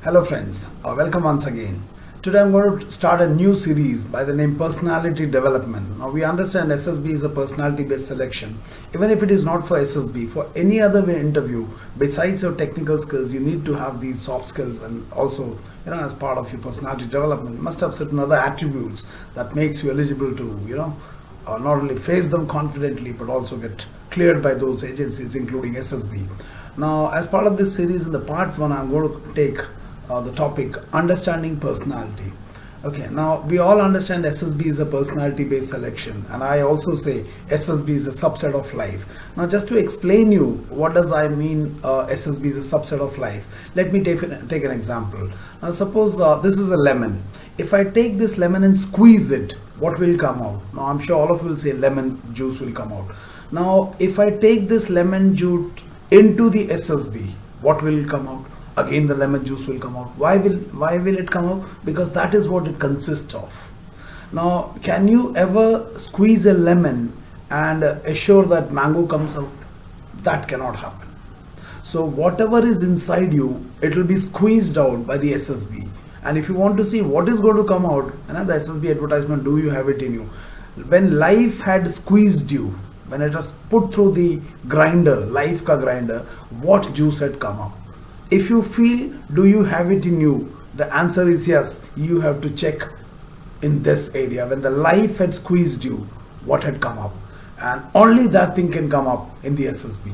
Hello friends, welcome once again. Today I'm going to start a new series by the name Personality Development. Now we understand SSB is a personality based selection. Even if it is not for SSB, for any other interview, besides your technical skills, you need to have these soft skills, and also as part of your personality development, you must have certain other attributes that makes you eligible to not only face them confidently but also get cleared by those agencies including SSB. Now as part of this series, in the part 1 I'm going to take the topic understanding personality. Okay, now we all understand SSB is a personality based selection, and I also say SSB is a subset of life. Now just to explain you what does I mean SSB is a subset of life, let me take an example. Now suppose this is a lemon. If I take this lemon and squeeze it, what will come out? Now I'm sure all of you will say lemon juice will come out. Now if I take this lemon juice into the SSB, what will come out? Again the lemon juice will come out. Why will it come out? Because that is what it consists of. Now can you ever squeeze a lemon and assure that mango comes out? That cannot happen. So whatever is inside you, it will be squeezed out by the SSB. And if you want to see what is going to come out, the SSB advertisement, do you have it in you? When life had squeezed you, when it was put through the grinder, life ka grinder, what juice had come out? If you feel, do you have it in you? The answer is yes. You have to check in this area. When the life had squeezed you, what had come up? And only that thing can come up in the SSB.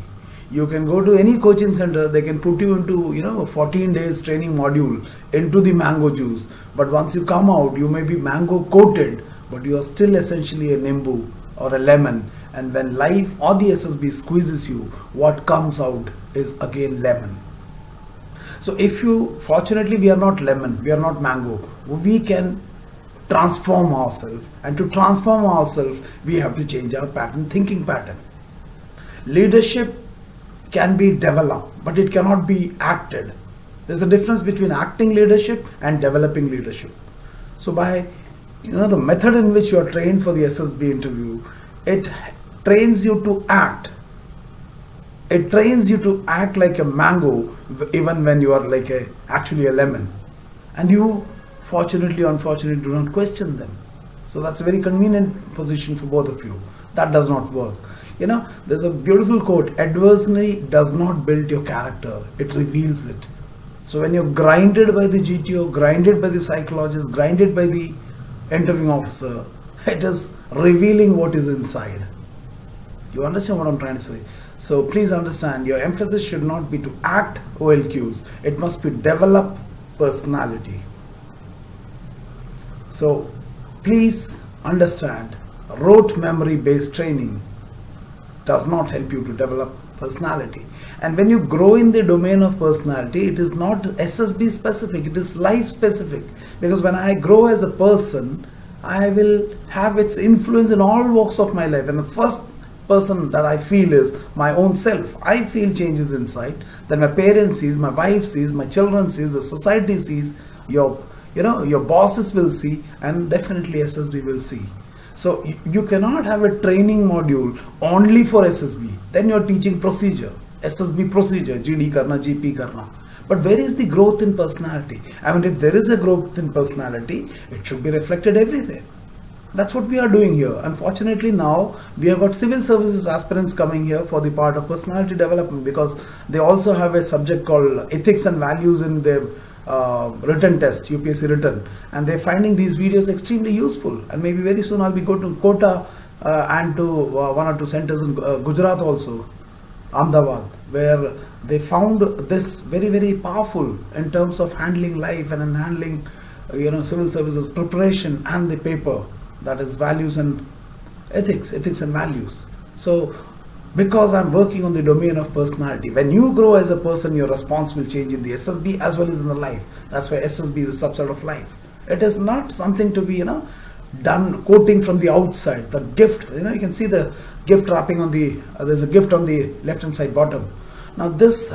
You can go to any coaching center, they can put you into 14 days training module into the mango juice. But once you come out, you may be mango coated, but you are still essentially a nimbu or a lemon. And when life or the SSB squeezes you, what comes out is again lemon. So fortunately we are not lemon, we are not mango, we can transform ourselves, and to transform ourselves we have to change our thinking pattern. Leadership can be developed, but it cannot be acted. There's a difference between acting leadership and developing leadership. So by the method in which you are trained for the SSB interview, it trains you to act. It trains you to act like a mango even when you are actually a lemon. And you, fortunately or unfortunately, do not question them. So that's a very convenient position for both of you. That does not work. There's a beautiful quote, adversity does not build your character, it reveals it. So when you're grinded by the GTO, grinded by the psychologist, grinded by the interviewing officer, it is revealing what is inside. You understand what I'm trying to say? So please understand, your emphasis should not be to act OLQs. It must be develop personality. So please understand, rote memory based training does not help you to develop personality. And when you grow in the domain of personality, it is not SSB specific, it is life specific. Because when I grow as a person, I will have its influence in all walks of my life. And the first person that I feel is my own self. I feel changes inside. Then my parents sees, my wife sees, my children sees, the society sees, your bosses will see, and definitely SSB will see. So you cannot have a training module only for SSB. Then you are teaching procedure, SSB procedure, GD karna, GP karna. But where is the growth in personality? If there is a growth in personality, it should be reflected everywhere. That's what we are doing here. Unfortunately now we have got civil services aspirants coming here for the part of personality development, because they also have a subject called ethics and values in their written test, UPSC written, and they're finding these videos extremely useful. And maybe very soon I'll be going to Kota and to one or two centers in Gujarat also, Ahmedabad, where they found this very, very powerful in terms of handling life and in handling civil services preparation and the paper, that is values and ethics and values. So because I'm working on the domain of personality, when you grow as a person, your response will change in the SSB as well as in the life. That's why SSB is a subset of life. It is not something to be done quoting from the outside. The gift, you can see the gift wrapping on the there's a gift on the left hand side bottom. Now this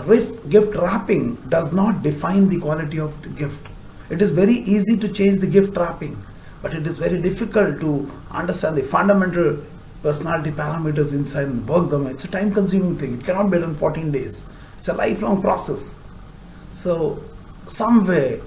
gift wrapping does not define the quality of the gift. It is very easy to change the gift wrapping, but it is very difficult to understand the fundamental personality parameters inside and work them. It's a time consuming thing. It cannot be done in 14 days. It's a lifelong process. So somewhere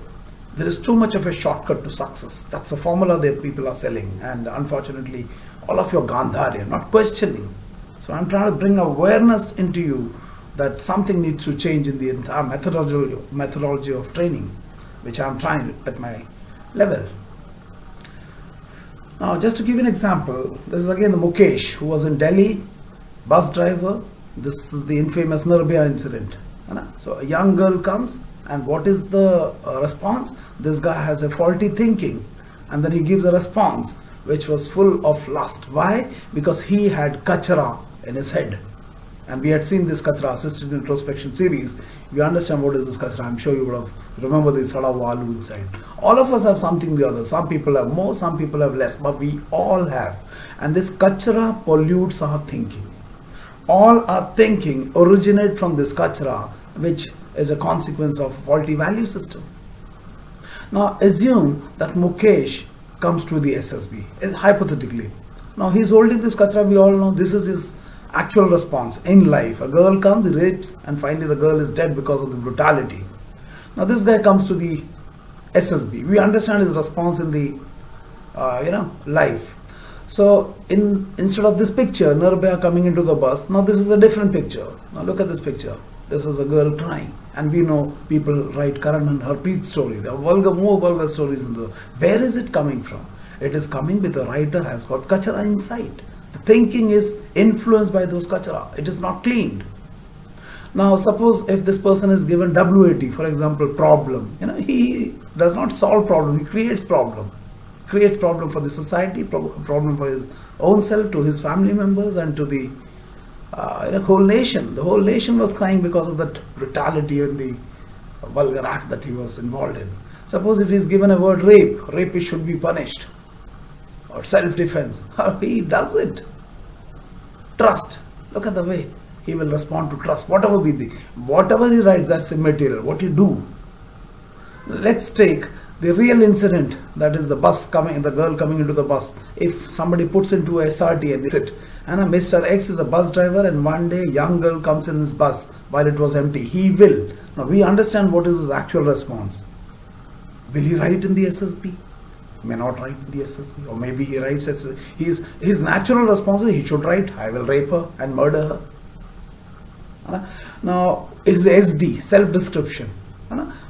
there is too much of a shortcut to success. That's a formula that people are selling, and unfortunately all of you are Gandhari, not questioning. So I'm trying to bring awareness into you that something needs to change in the entire methodology of training, which I'm trying at my level. Now, just to give you an example, this is again the Mukesh, who was in Delhi, bus driver. This is the infamous Nirbhaya incident. So a young girl comes, and what is the response? This guy has a faulty thinking, and then he gives a response which was full of lust. Why? Because he had kachara in his head. And we had seen this kachara, assisted introspection series. You understand what is this kachara. I'm sure you would have remember this Hadawalu inside. All of us have something or the other. Some people have more, some people have less, but we all have. And this kachara pollutes our thinking. All our thinking originate from this kachara, which is a consequence of faulty value system. Now assume that Mukesh comes to the SSB, hypothetically. Now he's holding this kachara, we all know this is his actual response in life. A girl comes, he rapes, and finally the girl is dead because of the brutality. Now this guy comes to the SSB. We understand his response in the life. So instead of this picture, Nirbhaya coming into the bus, now this is a different picture. Now look at this picture. This is a girl crying, and we know people write Karan and Harpreet story. There are more vulgar stories in the. Where is it coming from? It is coming with the writer has got kachara inside. The thinking is influenced by those kachara. It is not cleaned. Now suppose if this person is given WAT, for example, problem, he does not solve problem, he creates problem. Creates problem for the society, problem for his own self, to his family members, and to the whole nation. The whole nation was crying because of that brutality and the vulgar act that he was involved in. Suppose if he is given a word rapist should be punished, or self-defense, he does it. Trust, look at the way he will respond to trust. Whatever he writes, that's immaterial. What you do. Let's take the real incident, that is the girl coming into the bus. If somebody puts into a SRT and sit, and Mr. X is a bus driver, and one day young girl comes in his bus while it was empty, he will. Now we understand what is his actual response. Will he write in the SSB? May not write in the SSB, or maybe he writes his natural response is he should write, I will rape her and murder her. Now his SD, self-description.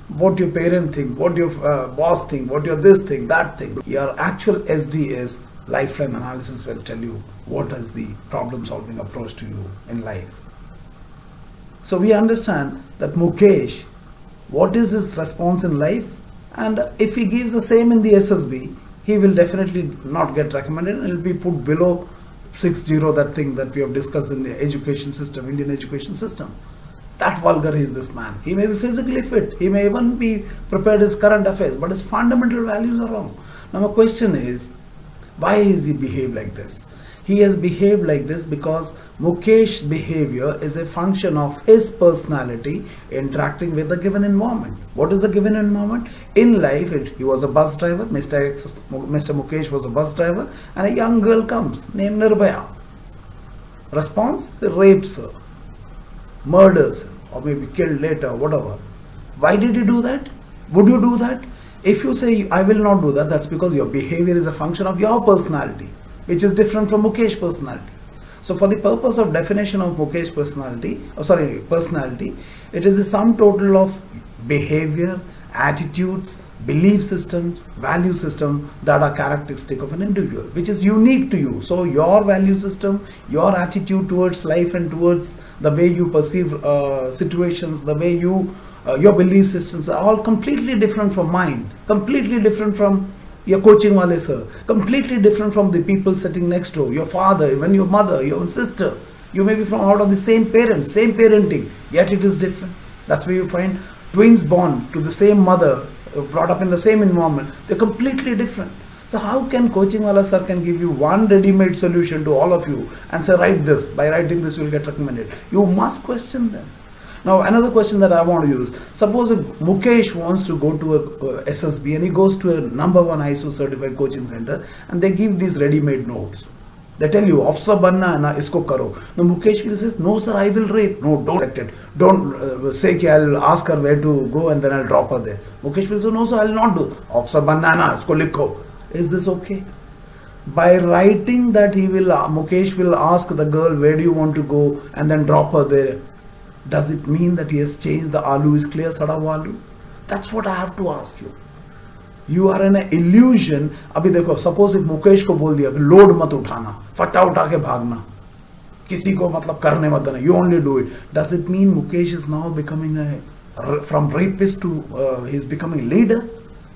What your parent think, what your boss think, what your this thing, that thing. Your actual SD is lifetime analysis will tell you what is the problem solving approach to you in life. So we understand that Mukesh, what is his response in life, and if he gives the same in the SSB, he will definitely not get recommended, and it will be put below 60, that thing that we have discussed in the education system, Indian education system. That vulgar is this man. He may be physically fit, he may even be prepared his current affairs, but his fundamental values are wrong. Now my question is, why is he behaved like this? He has behaved like this because Mukesh's behavior is a function of his personality interacting with the given environment. What is the given environment? In life, he was a bus driver, Mr. Mukesh was a bus driver, and a young girl comes named Nirbhaya. Response? He rapes her, murders her, or maybe killed later, whatever. Why did he do that? Would you do that? If you say, I will not do that, that's because your behavior is a function of your personality, which is different from Mukesh's personality. So for the purpose of definition of Mukesh's personality, it is the sum total of behavior, attitudes, belief systems, value system that are characteristic of an individual, which is unique to you. So your value system, your attitude towards life and towards the way you perceive situations, the way you, your belief systems are all completely different from mine, completely different from your coaching wale sir, completely different from the people sitting next to your father, even your mother, your sister. You may be from out of the same parents, same parenting, yet it is different. That's where you find twins born to the same mother, brought up in the same environment, they're completely different. So how can coaching wala sir can give you one ready-made solution to all of you and say write this, by writing this you will get recommended? You must question them. Now another question that I want to use, suppose if Mukesh wants to go to a SSB and he goes to a #1 ISO certified coaching center and they give these ready-made notes. They tell you, officer banna hai na, isko karo. Now Mukesh will say, no sir, I will rape. No, don't let it. Don't say ki I'll ask her where to go and then I'll drop her there. Mukesh will say, no sir, I'll not do. Officer banna hai na, isko likho. Is this okay? By writing that Mukesh will ask the girl, where do you want to go, and then drop her there. Does it mean that he has changed the aloo is clear, sada aloo? That's what I have to ask you. You are in an illusion. अभी देखो, suppose if Mukesh को बोल दिया load मत उठाना, फटा उठा के भागना, किसी को मतलब करने मत देना, you only do it. Does it mean Mukesh is now becoming from rapist to he's becoming leader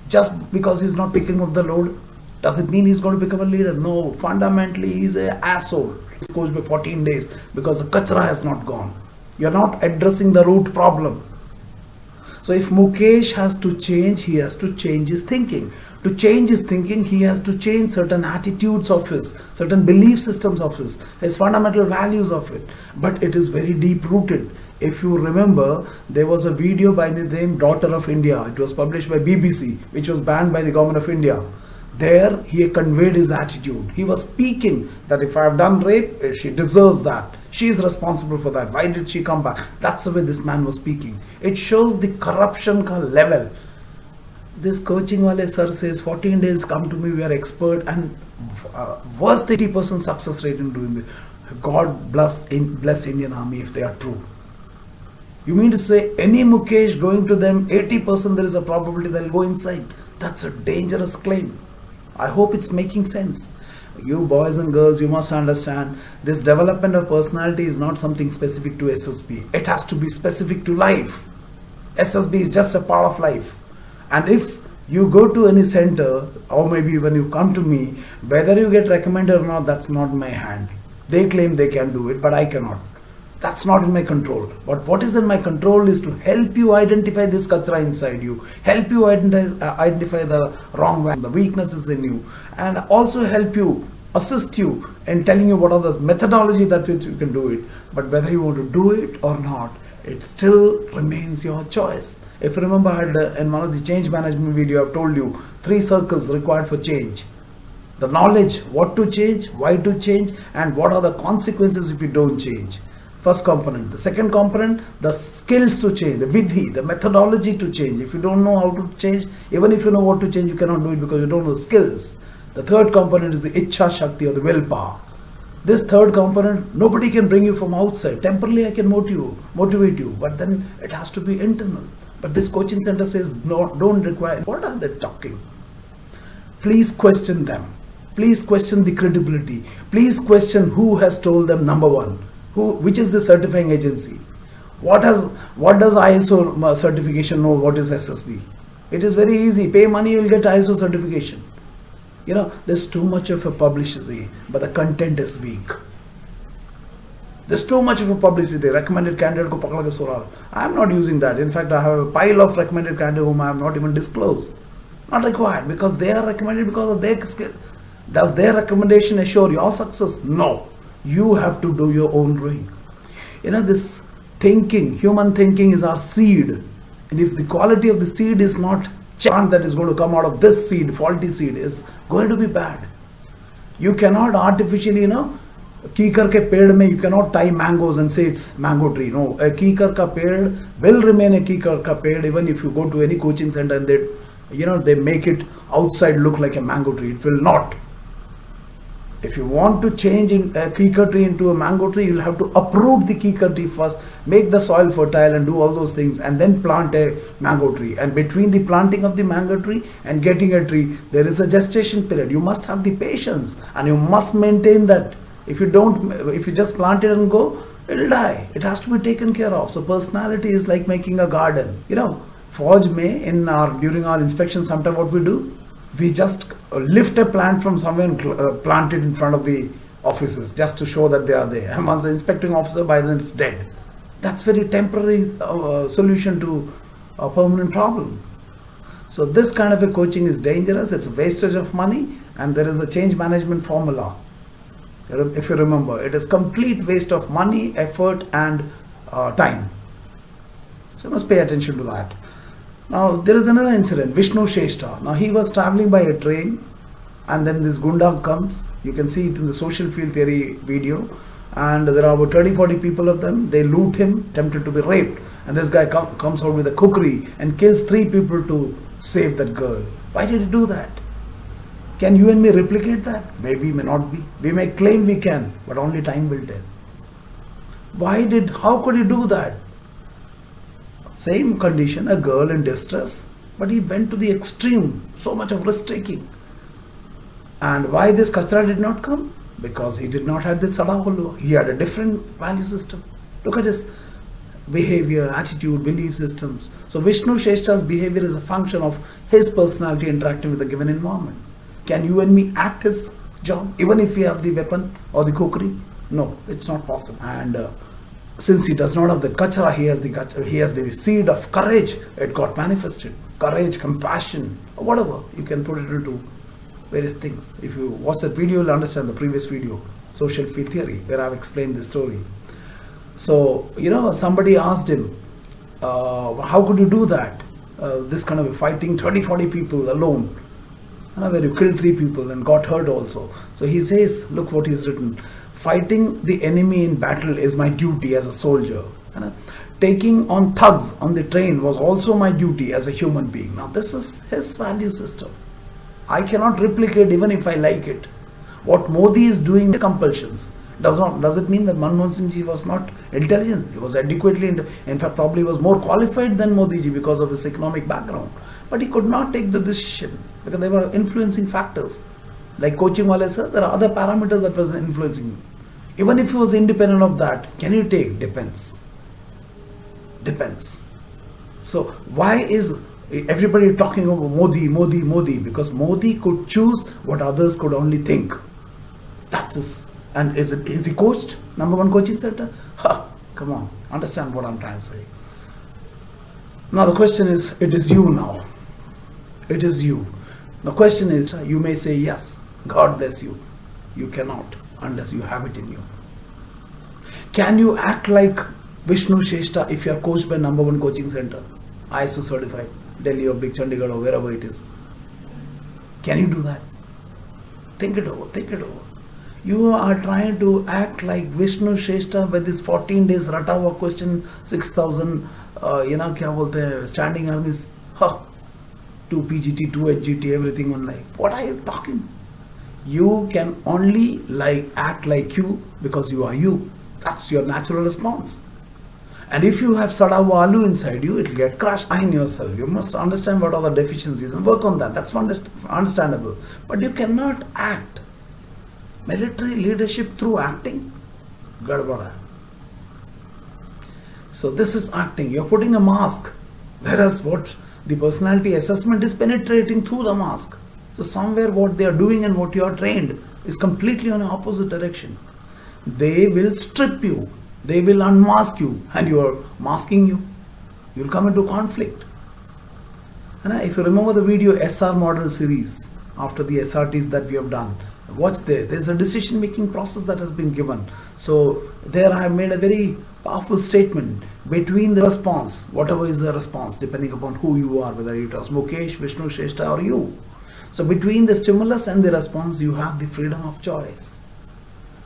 just because he's not picking up the load? Does it mean he's going to become a leader? No, fundamentally he's an asshole. He's coached by 14 days because the kachra has not gone. You're not addressing the root problem. So if Mukesh has to change, he has to change his thinking. To change his thinking, he has to change certain attitudes of his, certain belief systems of his fundamental values of it. But it is very deep rooted. If you remember, there was a video by the name Daughter of India. It was published by BBC, which was banned by the government of India. There he conveyed his attitude. He was speaking that if I have done rape, she deserves that. She is responsible for that. Why did she come back? That's the way this man was speaking. It shows the corruption ka level. This coaching wale sir says 14 days, come to me, we are expert, and worst 80% success rate in doing this. God bless Indian Army if they are true. You mean to say any Mukesh going to them, 80% there is a probability they'll go inside? That's a dangerous claim. I hope it's making sense. You boys and girls, you must understand this development of personality is not something specific to SSB. It has to be specific to life. SSB is just a part of life. And if you go to any center, or maybe when you come to me, whether you get recommended or not, that's not in my hand. They claim they can do it, but I cannot. That's not in my control. But what is in my control is to help you identify this kachra inside you, help you identify the wrong way, the weaknesses in you, and also help you, assist you in telling you what are the methodology that which you can do it. But whether you want to do it or not, it still remains your choice. If you remember, I had in one of the change management video, I've told you 3 circles required for change. The knowledge, what to change, why to change, and what are the consequences if you don't change. First component. The second component, the skills to change, the vidhi, the methodology to change. If you don't know how to change, even if you know what to change, you cannot do it because you don't know the skills. The third component is the Ichha Shakti or the willpower. This third component, nobody can bring you from outside. Temporarily I can motivate you, but then it has to be internal. But this coaching center says, no, don't require. What are they talking? Please question them. Please question the credibility. Please question who has told them, number one. Which is the certifying agency? What does ISO certification know? What is SSB? It is very easy. Pay money, you will get ISO certification. You know, there's too much of a publicity, but the content is weak. There's too much of a publicity. Recommended candidate ko pakda ke soral. I am not using that. In fact, I have a pile of recommended candidates whom I have not even disclosed. Not required, because they are recommended because of their skill. Does their recommendation assure your success? No. You have to do your own doing. You know, this thinking, human thinking is our seed. And if the quality of the seed is not chant that is going to come out of this seed, faulty seed, is going to be bad. You cannot artificially, kikar ke ped mein, you cannot tie mangoes and say it's mango tree. No, a kikar ka ped will remain a kikar ka ped even if you go to any coaching center and they make it outside look like a mango tree. It will not. If you want to change a kikar tree into a mango tree, you'll have to uproot the kikar tree first, make the soil fertile and do all those things, and then plant a mango tree. And between the planting of the mango tree and getting a tree, there is a gestation period. You must have the patience and you must maintain that. If you just plant it and go, it'll die. It has to be taken care of. So personality is like making a garden. Fauj mein, during our inspection, sometimes what we do, we just lift a plant from somewhere and plant it in front of the offices just to show that they are there. And once the inspecting officer, by then it's dead. That's very temporary solution to a permanent problem. So this kind of a coaching is dangerous. It's a wastage of money, and there is a change management formula. If you remember, it is complete waste of money, effort, and time. So you must pay attention to that. Now there is another incident, Vishnu Sheshta. Now he was traveling by a train and then this gunda comes. You can see it in the social field theory video, and there are about 30-40 people of them. They loot him, tempted to be raped, and this guy comes out with a kukri and kills 3 people to save that girl. Why did he do that? Can you and me replicate that? Maybe, may not be. We may claim we can, but only time will tell. How could he do that? Same condition, a girl in distress, but he went to the extreme, so much of risk taking. And why this kachra did not come? Because he did not have the sadahulu. He had a different value system. Look at his behavior, attitude, belief systems. So Vishnu Sheshta's behavior is a function of his personality interacting with the given environment. Can you and me act his job even if we have the weapon or the kukri? No, it's not possible. And since he does not have the kachra, he has the seed of courage. It got manifested. Courage, compassion, or whatever. You can put it into various things. If you watch that video, you'll understand the previous video, social field theory, where I've explained this story. So, somebody asked him, how could you do that? This kind of fighting 30-40 people alone, where you killed 3 people and got hurt also. So he says, look what he's written. Fighting the enemy in battle is my duty as a soldier. Taking on thugs on the train was also my duty as a human being. Now this is his value system. I cannot replicate even if I like it. What Modi is doing is compulsions. Does it mean that Manmohan Singh ji was not intelligent? He was adequately, in fact probably was more qualified than Modi ji because of his economic background. But he could not take the decision because there were influencing factors. Like coaching wale sir, there are other parameters that was influencing him. Even if he was independent of that, can you take? Depends. So why is everybody talking about Modi? Because Modi could choose what others could only think. That's his. And is he coached? Number 1 coaching center? Come on, understand what I'm trying to say. Now the question is, it is you now. It is you. The question is, you may say yes, God bless you. You cannot unless you have it in you. Can you act like Vishnu Sheshta if you are coached by number 1 coaching center, ISO certified, Delhi or Big Chandigarh or wherever it is? Can you do that? Think it over. You are trying to act like Vishnu Sheshta with this 14 days rata हुआ question 6,000 क्या बोलते हैं standing armies, 2 PGT, 2 HGT, everything on life. What are you talking? You can only act like you because you are you. That's your natural response. And if you have Sadawalu inside you, it will get crushed in yourself. You must understand what are the deficiencies and work on that. That's understandable. But you cannot act. Military leadership through acting? Gadbada. So this is acting. You're putting a mask. Whereas what the personality assessment is penetrating through the mask. So somewhere what they are doing and what you are trained is completely on the opposite direction. They will strip you. They will unmask you, and you are masking you. You will come into conflict. And if you remember the video SR model series, after the SRTs that we have done, watch there. There's a decision making process that has been given. So there I have made a very powerful statement between the response, whatever is the response, depending upon who you are, whether it was Mukesh, Vishnu Sheshta or you. So between the stimulus and the response, you have the freedom of choice.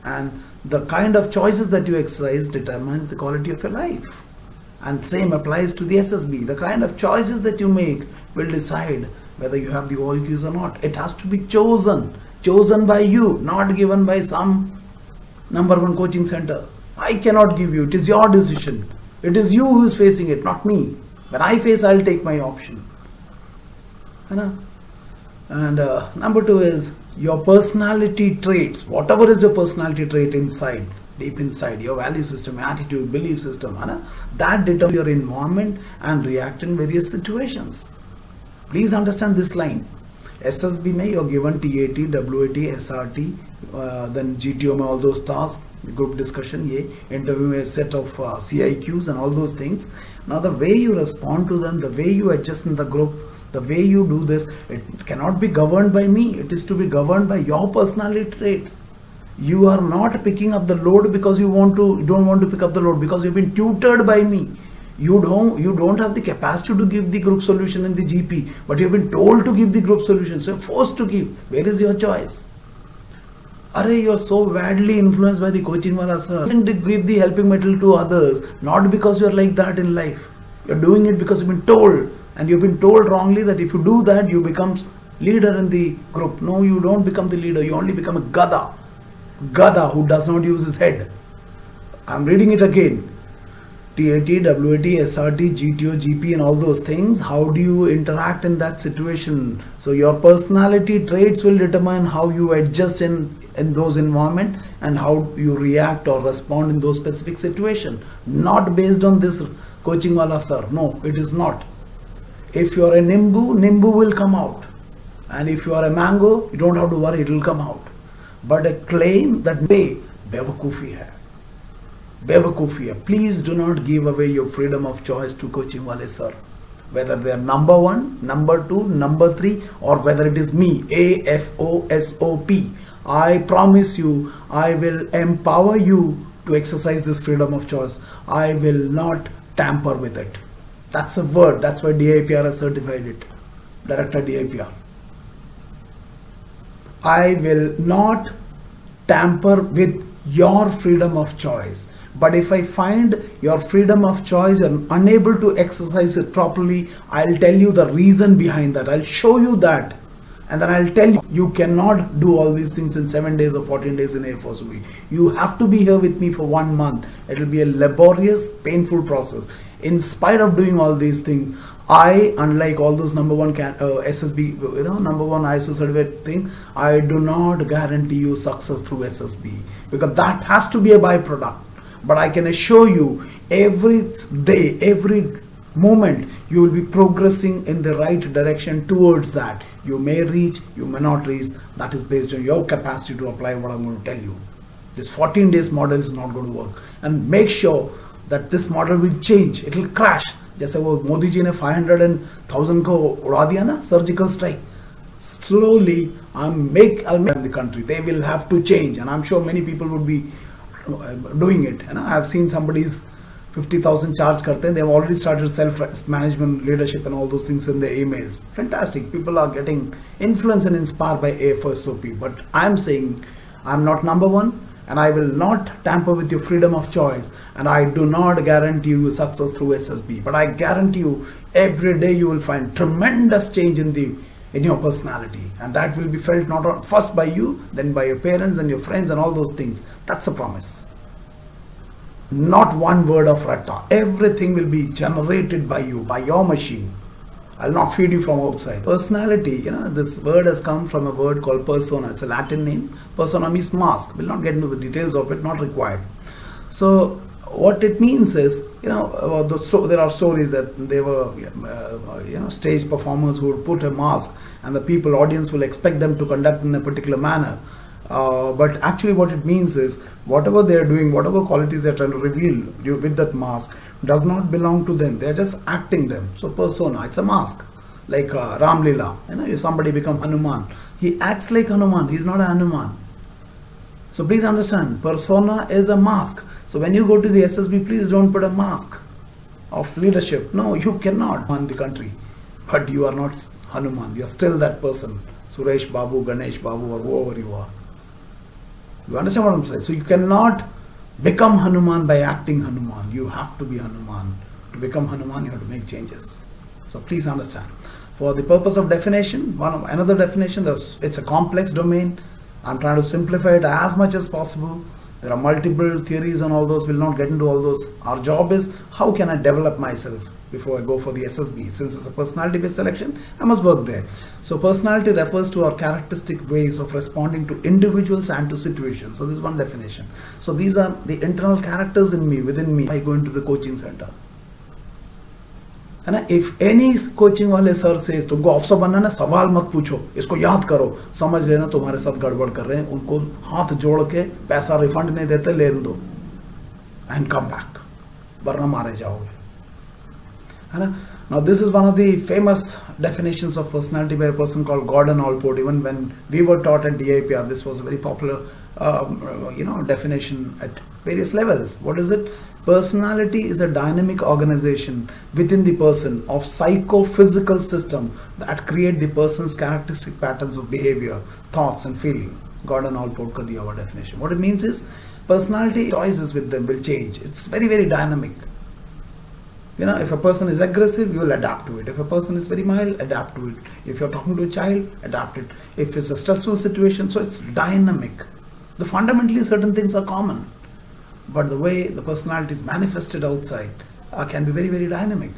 And the kind of choices that you exercise determines the quality of your life. And same applies to the SSB. The kind of choices that you make will decide whether you have the all cues or not. It has to be chosen by you, not given by some number 1 coaching center. I cannot give you. It is your decision. It is you who is facing it, not me. When I face, I'll take my option. And number 2 is your personality traits. Whatever is your personality trait inside, deep inside, your value system, attitude, belief system, that determines your environment and react in various situations. Please understand this line. SSB में you're given TAT, WAT, SRT, then GTO में all those tasks, group discussion, interview में set of CIQs and all those things. Now the way you respond to them, the way you adjust in the group, the way you do this, it cannot be governed by me. It is to be governed by your personality trait. You are not picking up the load because you don't want to pick up the load, because you've been tutored by me. You don't have the capacity to give the group solution in the GP, but you've been told to give the group solution, so you're forced to give. Where is your choice? You're so badly influenced by the coaching wala sir. To give the helping material to others, not because you're like that in life. You're doing it because you've been told, and you've been told wrongly that if you do that, you become leader in the group. No, you don't become the leader. You only become a gada. Gada who does not use his head. I'm reading it again. TAT, WAT, SRT, GTO, GP and all those things. How do you interact in that situation? So your personality traits will determine how you adjust in those environment and how you react or respond in those specific situation. Not based on this coaching wala sir. No, it is not. If you are a Nimbu will come out. And if you are a mango, you don't have to worry, it will come out. But a claim that बेवकूफ़ी है. Bevakufi hai. Please do not give away your freedom of choice to coaching wale sir. Whether they are number 1, number 2, number 3 or whether it is me, AFOSOP. I promise you, I will empower you to exercise this freedom of choice. I will not tamper with it. That's a word. That's why DIPR has certified it. Director DIPR. I will not tamper with your freedom of choice. But if I find your freedom of choice and unable to exercise it properly, I'll tell you the reason behind that. I'll show you that. And then I'll tell you, you cannot do all these things in 7 days or 14 days in AFOSOP. You have to be here with me for 1 month. It will be a laborious, painful process. In spite of doing all these things, I, unlike all those number 1 SSB, number 1 ISO certificate thing, I do not guarantee you success through SSB because that has to be a byproduct. But I can assure you, every day, every moment, you will be progressing in the right direction towards that. You may reach, you may not reach. That is based on your capacity to apply what I'm going to tell you. This 14 days model is not going to work. And make sure that this model will change. It will crash. जैसे वो मोदी जी ने 500 and 1000 को उड़ा दिया ना, surgical strike. Slowly, I'll make the country. They will have to change, and I'm sure many people would be doing it. And I have seen somebody's 50,000 charge karte. They have already started self-management, leadership, and all those things in their emails. Fantastic. People are getting influenced and inspired by AFOSOP. But I'm saying I'm not number 1. And I will not tamper with your freedom of choice. And I do not guarantee you success through SSB. But I guarantee you every day you will find tremendous change in your personality. And that will be felt not first by you, then by your parents and your friends and all those things. That's a promise. Not one word of ratta. Everything will be generated by you, by your machine. I'll not feed you from outside. Personality, this word has come from a word called persona. It's a Latin name. Persona means mask. We'll not get into the details of it, not required. So what it means is, there are stories that they were, stage performers who would put a mask and the audience will expect them to conduct in a particular manner. But actually what it means is, whatever they are doing, whatever qualities they are trying to reveal with that mask does not belong to them. They are just acting them. So persona, it's a mask. Like Ram Leela, if somebody become Hanuman, he acts like Hanuman. He's not a Hanuman. So please understand, persona is a mask. So when you go to the SSB, please don't put a mask of leadership. No, you cannot run the country. But you are not Hanuman. You are still that person. Suresh Babu, Ganesh Babu, or whoever you are. You understand what I'm saying? So you cannot become Hanuman by acting Hanuman. You have to be Hanuman. To become Hanuman, you have to make changes. So please understand. For the purpose of definition, another definition, it's a complex domain. I'm trying to simplify it as much as possible. There are multiple theories and all those. We'll not get into all those. Our job is, how can I develop myself before I go for the SSB? Since it's a personality-based selection, I must work there. So personality refers to our characteristic ways of responding to individuals and to situations. So this is one definition. So these are the internal characters in me, within me. I go into the coaching center. And if any coaching wale sir says, तुमको अफसर बनना ना, सवाल मत पूछो, इसको याद करो, समझ लेना तुम्हारे साथ गड़बड़ कर रहे हैं, उनको हाथ जोड़ के पैसा रिफंड नहीं देते, ले दो and come back, वरना मारे जाओगे, है ना. Now this is one of the famous definitions of personality by a person called Gordon Allport. Even when we were taught at DIPR, this was a very popular definition at various levels. What is it? Personality is a dynamic organization within the person of psychophysical system that create the person's characteristic patterns of behavior, thoughts and feeling. Gordon Allport ka diya hua definition. What it means is personality choices with them will change. It's very, very dynamic. If a person is aggressive, you will adapt to it. If a person is very mild, adapt to it. If you're talking to a child, adapt it. If it's a stressful situation, so it's dynamic. The fundamentally certain things are common, but the way the personality is manifested outside can be very, very dynamic.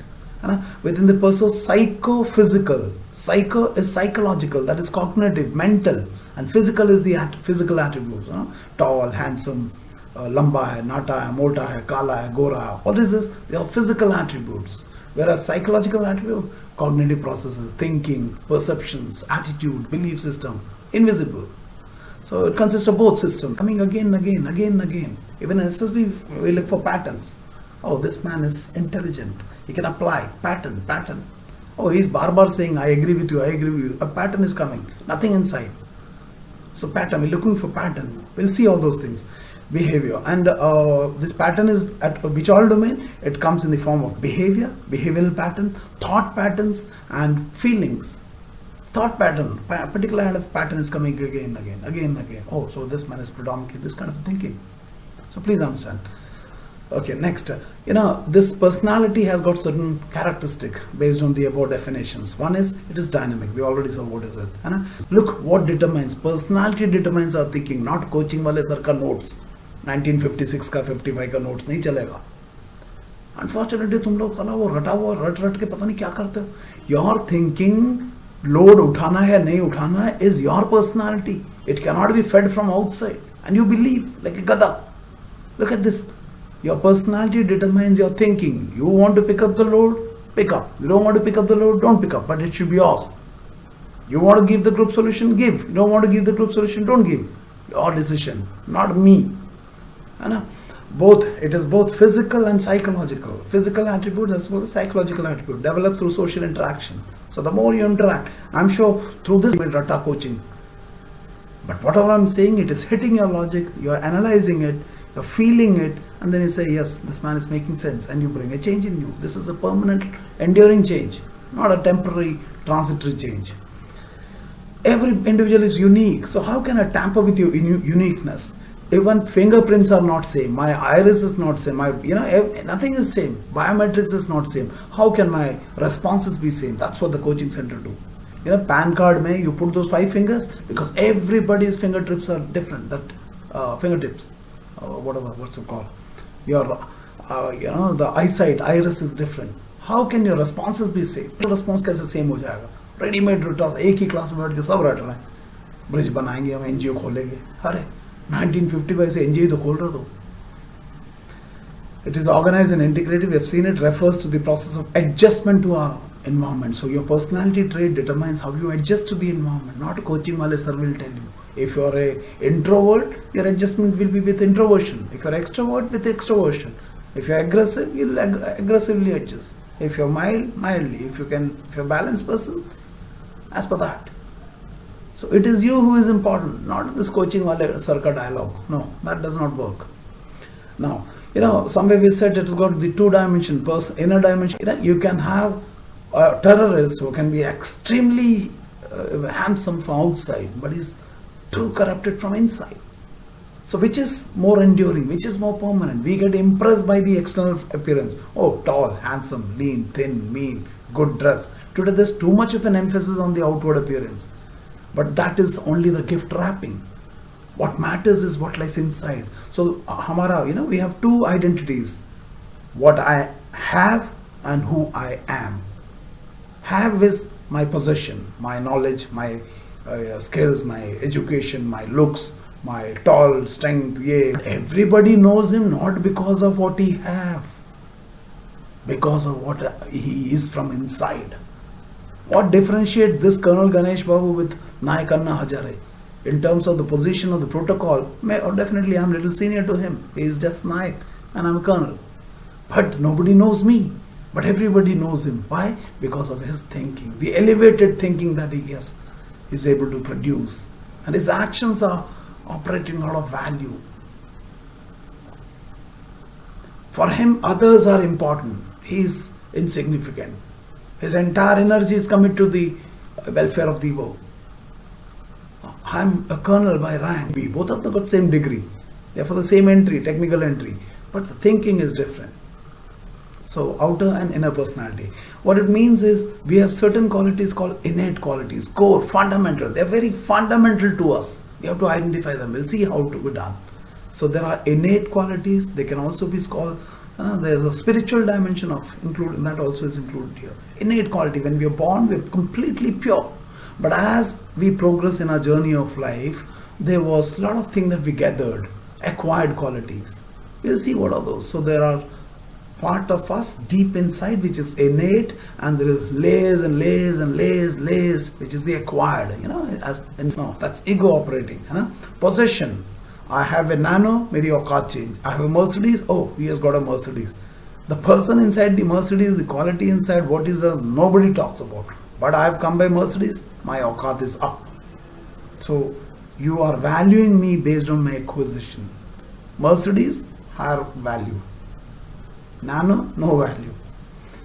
Within the person, psychophysical. Psycho is psychological, that is cognitive, mental, and physical is the physical attributes. Tall, handsome, lamba hai, nata hai, mota hai, kala hai, gora hai. What is this? They are physical attributes. Whereas psychological attributes, cognitive processes, thinking, perceptions, attitude, belief system, invisible. So it consists of both systems, coming again and again, again and again. Even in SSB, we look for patterns. Oh, this man is intelligent. He can apply pattern. Oh, he's bar saying, I agree with you, I agree with you. A pattern is coming, nothing inside. So pattern, we're looking for pattern. We'll see all those things. Behavior. And this pattern is at which all domain? It comes in the form of behavior, behavioral pattern, thought patterns and feelings. Thought pattern, particular kind of pattern is coming again and again. Oh, so this man is predominantly this kind of thinking. So please understand. Okay, next. This personality has got certain characteristic based on the above definitions. One is, it is dynamic. We already saw what is it. Look what determines. Personality determines our thinking, not coaching wale sir ka notes. 1956 का 55 का notes नहीं चलेगा. Unfortunately तुम लोग ना वो रटा हुआ रट के पता नहीं क्या करते हो. Your thinking, load उठाना है नहीं उठाना है, is your personality. It cannot be fed from outside. And you believe like a gada. Look at this. Your personality determines your thinking. You want to pick up the load, pick up. You don't want to pick up the load, don't pick up. But it should be yours. You want to give the group solution, give. You don't want to give the group solution, don't give. Your decision, not me. It is both physical and psychological. Physical attribute as well as psychological attribute developed through social interaction. So the more you interact, I'm sure through this Rata coaching. But whatever I'm saying, it is hitting your logic, you're analyzing it, you're feeling it, and then you say, yes, this man is making sense, and you bring a change in you. This is a permanent, enduring change, not a temporary, transitory change. Every individual is unique. So how can I tamper with your uniqueness? Even fingerprints are not same. My iris is not same. Nothing is same. Biometrics is not same. How can my responses be same? That's what the coaching center do. PAN card you put those 5 fingers because everybody's fingertips are different. Fingertips, what's it called? Your, the eyesight, iris is different. How can your responses be same? Your response कैसे same हो जाएगा? Ready-made रटा, एक ही class में बैठ के सब रट रहे हैं. ब्रिज बनाएंगे हम, एनजीओ खोलेंगे. अरे 1955 से एनजीओ तो खोल रहे हो. It is organized and integrated. We have seen it refers to the process of adjustment to our environment. So your personality trait determines how you adjust to the environment. Not coaching wale sir will tell you. If you are a introvert, your adjustment will be with introversion. If you are extrovert, with extroversion. If you are aggressive, you will aggressively adjust. If you are mild, mildly. If you are a balanced person, as per that. So it is you who is important, not this coaching wale sir ka dialogue. No, that does not work. Now, somewhere we said it's got the 2-dimension inner dimension. You can have a terrorist who can be extremely handsome from outside, but is too corrupted from inside. So which is more enduring, which is more permanent? We get impressed by the external appearance. Oh, tall, handsome, lean, thin, mean, good dress. Today there's too much of an emphasis on the outward appearance. But that is only the gift wrapping. What matters is what lies inside. So we have 2 identities. What I have and who I am. Have is my possession, my knowledge, my skills, my education, my looks, my tall strength. Yeah. Everybody knows him not because of what he have, because of what he is from inside. What differentiates this Col Ganesh Babu with Nayak Anna Hazare? In terms of the position of the protocol, definitely I'm a little senior to him. He is just Nayak and I'm a colonel. But nobody knows me. But everybody knows him. Why? Because of his thinking, the elevated thinking that he is able to produce. And his actions are operating out of value. For him, others are important. He is insignificant. His entire energy is committed to the welfare of the world. I'm a colonel by rank. We both of them got same degree. Therefore the same entry, technical entry. But the thinking is different. So outer and inner personality. What it means is we have certain qualities called innate qualities, core, fundamental. They're very fundamental to us. We have to identify them. We'll see how to be done. So there are innate qualities. They can also be called, there's a spiritual dimension of included, and that also is included here. Innate quality. When we are born, we're completely pure. But as we progress in our journey of life, there was a lot of things that we gathered, acquired qualities. We'll see what are those. So there are part of us deep inside which is innate, and there is layers and layers and layers, which is the acquired. That's ego operating. Possession. I have a nano, meri auqat change. I have a Mercedes. Oh, he has got a Mercedes. The person inside the Mercedes, the quality inside, what is nobody talks about. But I have come by Mercedes, my auqat is up. So you are valuing me based on my acquisition. Mercedes, higher value. Nano, no value.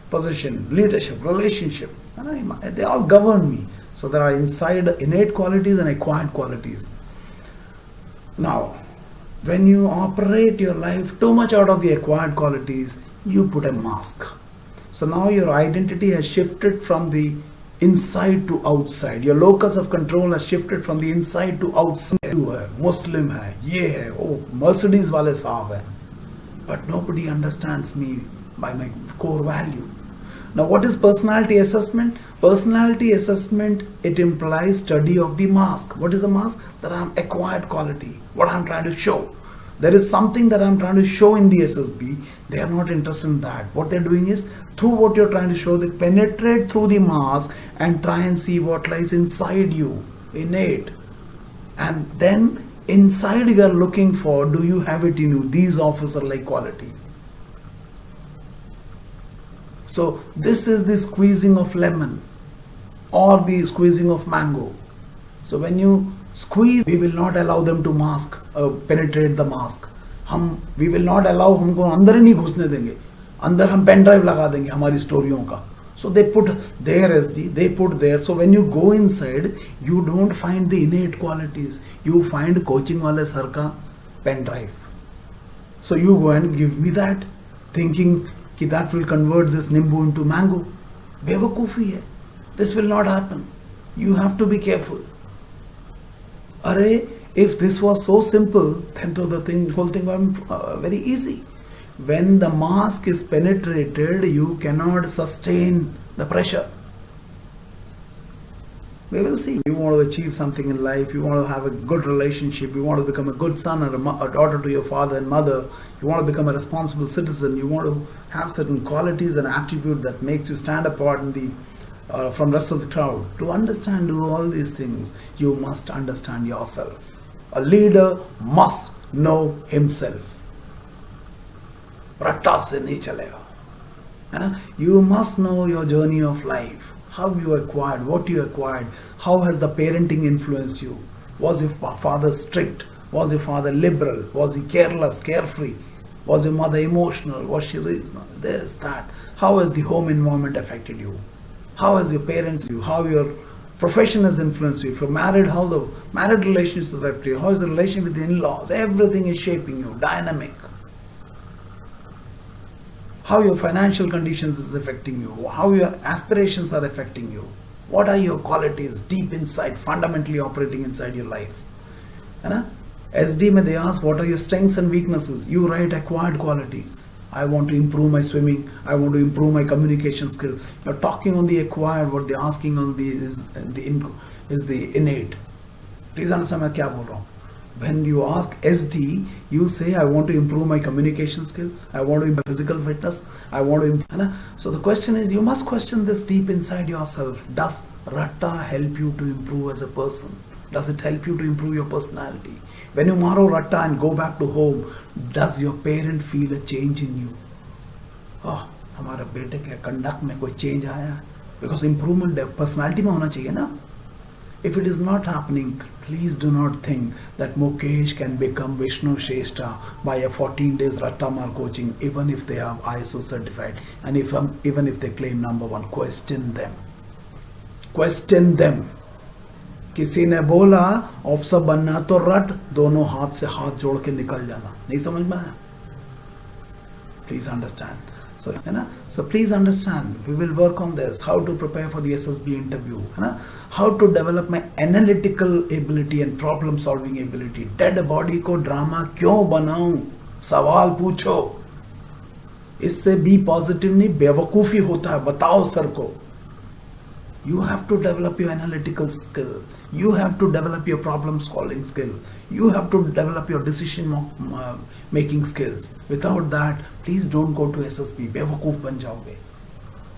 Possession, leadership, relationship, they all govern me. So there are inside innate qualities and acquired qualities. Now, when you operate your life too much out of the acquired qualities, you put a mask. So now your identity has shifted from the inside to outside. Your locus of control has shifted from the inside to outside. Muslim hai, ye hai, oh, Mercedes wale saab hai. But nobody understands me by my core value. Now what is personality assessment? Personality assessment, it implies study of the mask. What is the mask? That I am acquired quality. What I am trying to show. There is something that I am trying to show in the SSB. They are not interested in that. What they are doing is, through what you are trying to show, they penetrate through the mask and try and see what lies inside you, innate. And then inside you are looking for, do you have it in you, these officer-like quality. So this is the squeezing of lemon or the squeezing of mango. So when you squeeze, we will not allow them to penetrate the mask. We will not allow हमको अंदर ही नहीं घुसने देंगे. अंदर हम pen drive लगा देंगे हमारी स्टोरियों का. So they put their SD, they put there. So when you go inside, you don't find the innate qualities. You find coaching wale sir ka pen drive. So you go and give me that, thinking that will convert this nimbu into mango. Bewakufi hai. This will not happen. You have to be careful. Array, if this was so simple, then the whole thing was very easy. When the mask is penetrated, you cannot sustain the pressure. We will see. You want to achieve something in life, you want to have a good relationship, you want to become a good son or a daughter to your father and mother, you want to become a responsible citizen, you want to have certain qualities and attributes that makes you stand apart from the rest of the crowd. To understand all these things, you must understand yourself. A leader must know himself. Ratta se nahi chalega. You must know your journey of life. How you acquired, what you acquired, how has the parenting influenced you? Was your father strict? Was your father liberal? Was he careless, carefree? Was your mother emotional? Was she reasonable? This, that. How has the home environment affected you? How has your parents you? How your profession has influenced you? If you're married, how the married relationships affect you? How is the relation with the in-laws? Everything is shaping you, dynamic. How your financial conditions is affecting you, how your aspirations are affecting you, what are your qualities deep inside, fundamentally operating inside your life. SD mein they ask, what are your strengths and weaknesses? You write acquired qualities. I want to improve my swimming, I want to improve my communication skills. You're talking on the acquired, what they're asking on is the innate. Please understand मैं क्या बोल रहा हूँ. When you ask SD, you say, I want to improve my communication skills, I want to improve physical fitness, I want to improve. So the question is, you must question this deep inside yourself. Does Ratta help you to improve as a person? Does it help you to improve your personality? When you maro Ratta and go back to home, does your parent feel a change in you? Oh, हमारे बेटे के conduct में कोई change आया? Because improvement personality में होना चाहिए ना. If it is not happening, please do not think that Mukesh can become Vishnu Shrestha by a 14 days Rattamar coaching, even if they are ISO certified and even if they claim number one. Question them. Question them. किसी ने बोला officer बनना तो रट, दोनों हाथ से हाथ जोड़ के निकल जाना. नहीं समझ में आया? Please understand. So, so please understand, we will work on this, how to prepare for the SSB interview, how to develop my analytical ability and problem solving ability. Dead body को ड्रामा क्यों बनाऊं? सवाल पूछो. इससे B positive नहीं, बेवकूफी होता है. बताओ सर को. You have to develop your analytical skill. You have to develop your problem solving skill. You have to develop your decision making skills. Without that, please don't go to SSB. बेवकूफ बन जाओगे.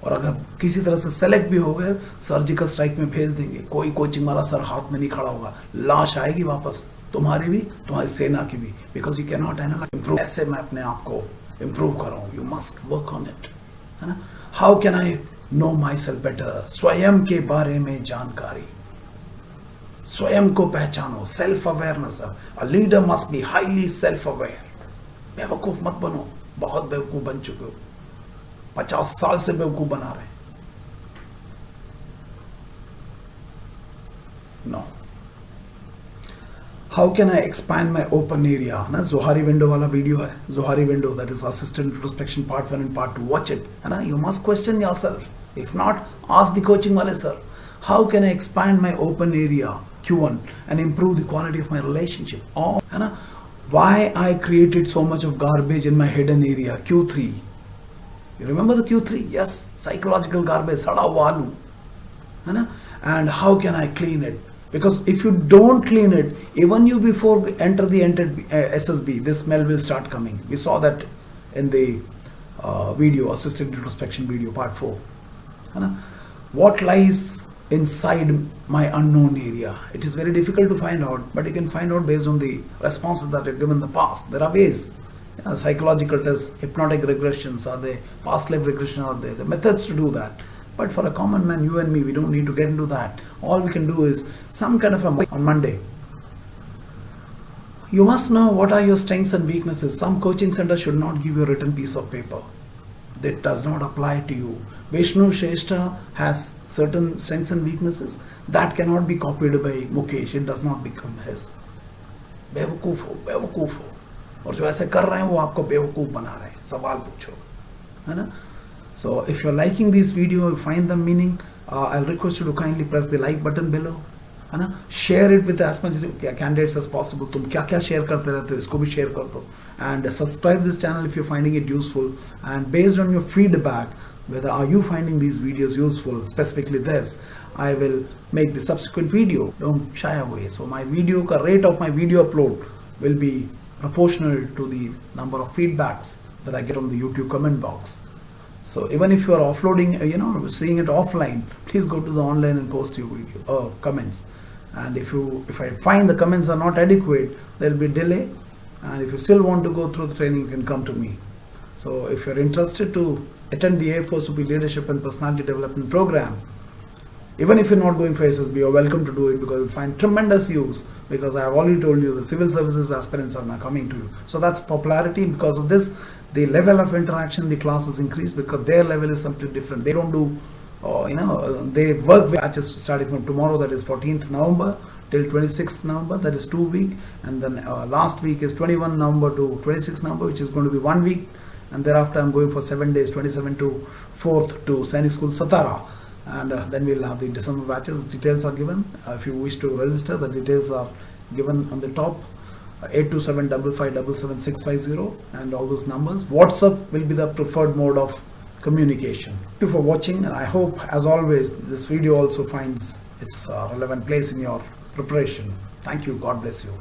और अगर किसी तरह से select भी हो गए, सर्जिकल स्ट्राइक में भेज देंगे. कोई कोचिंग वाला सर हाथ में नहीं खड़ा होगा. लाश आएगी वापस, तुम्हारी भी, तुम्हारी सेना की भी. Because you cannot analyze. Improve. ऐसे मैं अपने आप को improve कर रहा हूँ. You must work on it. है ना? How can I know myself better? स्वयं के बारे में जानकारी. स्वयं को पहचानो. Self awareness. A leader must be highly self aware. बेवकूफ मत बनो. बहुत बेवकूफ बन चुके हो. 50 साल से बेवकूफ बना रहे. No. How can I expand my open area? ना जोहारी विंडो वाला वीडियो है. Johari window, that is assistant introspection part 1 and part 2. Watch it. है ना? You must question yourself. If not, ask the coaching वाले sir. How can I expand my open area Q1 and improve the quality of my relationship? Or है ना? Why I created so much of garbage in my hidden area Q3. You remember the Q3? Yes, psychological garbage, सड़ा हुआ आलू. है ना? And how can I clean it? Because if you don't clean it, even you before enter the SSB, this smell will start coming. We saw that in the video, assisted introspection video, part 4. What lies inside my unknown area? It is very difficult to find out, but you can find out based on the responses that are given in the past. There are ways. Psychological tests, hypnotic regressions are there, past life regression are there. The methods to do that. But for a common man, you and me, we don't need to get into that. All we can do is some kind of on Monday. You must know what are your strengths and weaknesses. Some coaching centers should not give you a written piece of paper. That does not apply to you. Vishnu Shrestha has certain strengths and weaknesses. That cannot be copied by Mukesh. It does not become his. बेवकूफ हो, बेवकूफ हो. और जो ऐसे कर रहे हैं वो आपको बेवकूफ बना रहे हैं. सवाल पूछो. है ना? So if you're liking this video, you find the meaning, I'll request you to kindly press the like button below. है ना? Share it with as much candidates as possible. तुम क्या क्या share करते रहते हो, इसको भी share कर दो. And subscribe this channel if you're finding it useful. And based on your feedback, whether are you finding these videos useful, specifically this, I will make the subsequent video. Don't shy away. So my video, rate of my video upload will be proportional to the number of feedbacks that I get on the YouTube comment box. So even if you are offloading, seeing it offline, please go to the online and post your video comments. And if I find the comments are not adequate, there will be delay. And if you still want to go through the training, you can come to me. So if you're interested to attend the AFOSOP Leadership and Personality Development Program, even if you're not going for SSB, you're welcome to do it because you'll find tremendous use. Because I have already told you the civil services aspirants are now coming to you. So that's popularity. Because of this, the level of interaction in the classes increase because their level is something different. They don't do, they work with batches starting from tomorrow, that is 14th November till 26th November, that is 2 weeks. And then last week is 21 November to 26th November, which is going to be 1 week. And thereafter I'm going for 7 days, 27 to 4th to Sainik School Satara. And then we'll have the December batches. Details are given. If you wish to register, the details are given on the top. 8275577650 and all those numbers. WhatsApp will be the preferred mode of communication. Thank you for watching, and I hope, as always, this video also finds its relevant place in your preparation. Thank you. God bless you.